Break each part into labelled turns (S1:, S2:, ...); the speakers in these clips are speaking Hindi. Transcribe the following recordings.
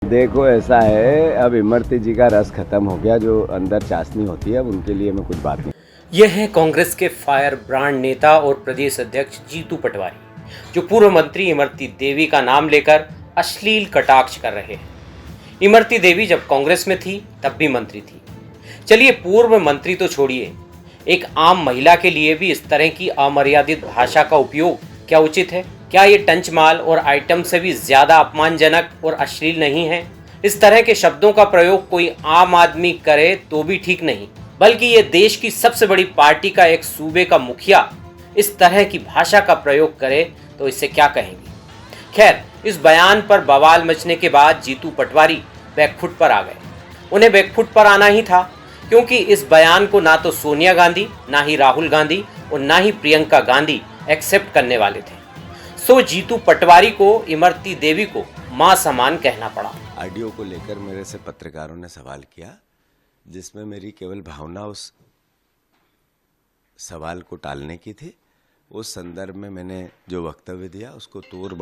S1: देखो ऐसा है, अब इमरती जी का रस खत्म हो गया, जो अंदर चाशनी होती है, अब उनके लिए मैं कुछ बात नहीं।
S2: यह है कांग्रेस के फायर ब्रांड नेता और प्रदेश अध्यक्ष जीतू पटवारी, जो पूर्व मंत्री इमरती देवी का नाम लेकर अश्लील कटाक्ष कर रहे हैं। इमरती देवी जब कांग्रेस में थी तब भी मंत्री थी। चलिए पूर्व मंत्री तो छोड़िए, एक आम महिला के लिए भी इस तरह की अमर्यादित भाषा का उपयोग क्या उचित है? क्या ये टंचमाल और आइटम से भी ज्यादा अपमानजनक और अश्लील नहीं है? इस तरह के शब्दों का प्रयोग कोई आम आदमी करे तो भी ठीक नहीं, बल्कि ये देश की सबसे बड़ी पार्टी का एक सूबे का मुखिया इस तरह की भाषा का प्रयोग करे तो इसे क्या कहेंगे? खैर, इस बयान पर बवाल मचने के बाद जीतू पटवारी बैकफुट पर आ गए। उन्हें बैकफुट पर आना ही था, क्योंकि इस बयान को ना तो सोनिया गांधी, ना ही राहुल गांधी और ना ही प्रियंका गांधी एक्सेप्ट करने वाले थे। सो जीतू पटवारी को इमरती देवी को मां समान कहना पड़ा।
S1: ऑडियो को लेकर मेरे से पत्रकारों ने सवाल किया, जिसमें मेरी केवल भावना उस सवाल को टालने की थी। उस संदर्भ में मैंने जो वक्तव्य दिया उसको तोड़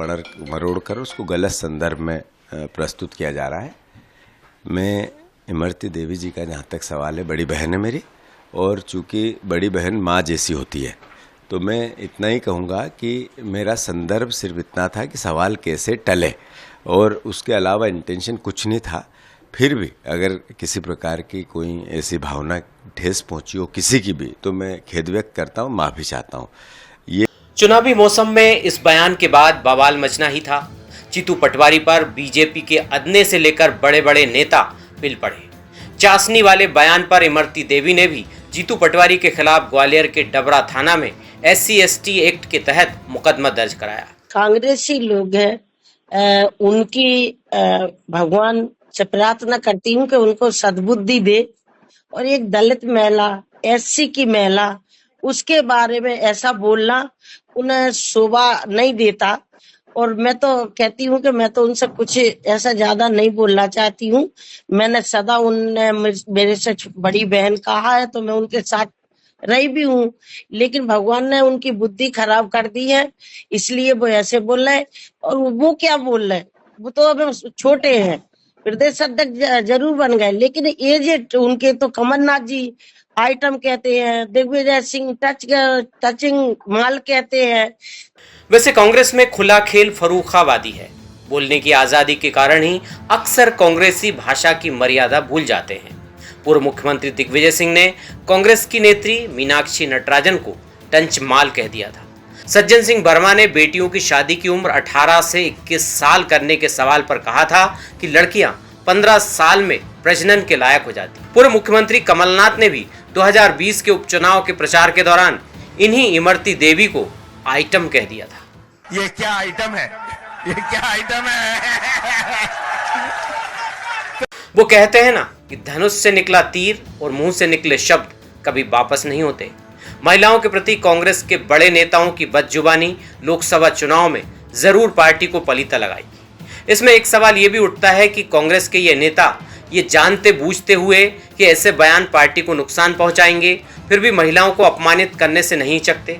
S1: मरोड़ कर उसको गलत संदर्भ में प्रस्तुत किया जा रहा है। मैं इमरती देवी जी का जहाँ तक सवाल है, बड़ी बहन है मेरी, और चूंकि बड़ी बहन माँ जैसी होती है, तो मैं इतना ही कहूँगा कि मेरा संदर्भ सिर्फ इतना था कि सवाल कैसे टले, और उसके अलावा इंटेंशन कुछ नहीं था। फिर भी अगर किसी प्रकार की कोई ऐसी भावना ठेस पहुंची हो किसी की भी, तो मैं खेद व्यक्त करता हूँ, माफ़ी चाहता हूँ। ये
S2: चुनावी मौसम में इस बयान के बाद बवाल मचना ही था। जीतू पटवारी पर बीजेपी के अदने से लेकर बड़े बड़े नेता पिल पड़े। चासनी वाले बयान पर इमरती देवी ने भी जीतू पटवारी के खिलाफ ग्वालियर के डबरा थाना में SC/ST एक्ट के तहत मुकदमा दर्ज कराया।
S3: कांग्रेसी लोग हैं, उनकी भगवान से प्रार्थना करती हूँ कि उनको सद्बुद्धि दे, और एक दलित महिला, SC की महिला, उसके बारे में ऐसा बोलना उन्हें शोभा नहीं देता। और मैं तो कहती हूँ कि मैं तो उनसे कुछ ऐसा ज्यादा नहीं बोलना चाहती हूँ। मैंने सदा उनने मेरे से बड़ी बहन कहा है, तो मैं उनके साथ रही भी हूँ, लेकिन भगवान ने उनकी बुद्धि खराब कर दी है, इसलिए वो ऐसे बोल रहे हैं। और वो क्या बोल रहे हैं, वो तो अब छोटे हैं, प्रदेश अध्यक्ष जरूर बन गए, लेकिन एजेड उनके तो कमलनाथ जी आइटम कहते हैं, दिग्विजय सिंह टचिंग माल कहते हैं।
S2: वैसे कांग्रेस में खुला खेल फरूखाबादी है। बोलने की आजादी के कारण ही अक्सर कांग्रेसी भाषा की मर्यादा भूल जाते हैं। पूर्व मुख्यमंत्री दिग्विजय सिंह ने कांग्रेस की नेत्री मीनाक्षी नटराजन को टंच माल कह दिया था। सज्जन सिंह वर्मा ने बेटियों की शादी की उम्र 18 से 21 साल करने के सवाल पर कहा था कि लड़कियां 15 साल में प्रजनन के लायक हो जाती। पूर्व मुख्यमंत्री कमलनाथ ने भी 2020 के उपचुनाव के प्रचार के दौरान इन्हीं इमरती देवी को आइटम कह दिया था।
S4: ये क्या आइटम है? ये क्या आइटम है?
S2: वो कहते हैं ना कि धनुष से निकला तीर और मुंह से निकले शब्द कभी वापस नहीं होते। महिलाओं के प्रति कांग्रेस के बड़े नेताओं की बदजुबानी लोकसभा चुनाव में जरूर पार्टी को पलीता लगाएगी। इसमें एक सवाल ये भी उठता है कि कांग्रेस के ये नेता ये जानते बूझते हुए कि ऐसे बयान पार्टी को नुकसान पहुंचाएंगे, फिर भी महिलाओं को अपमानित करने से नहीं हिचकते।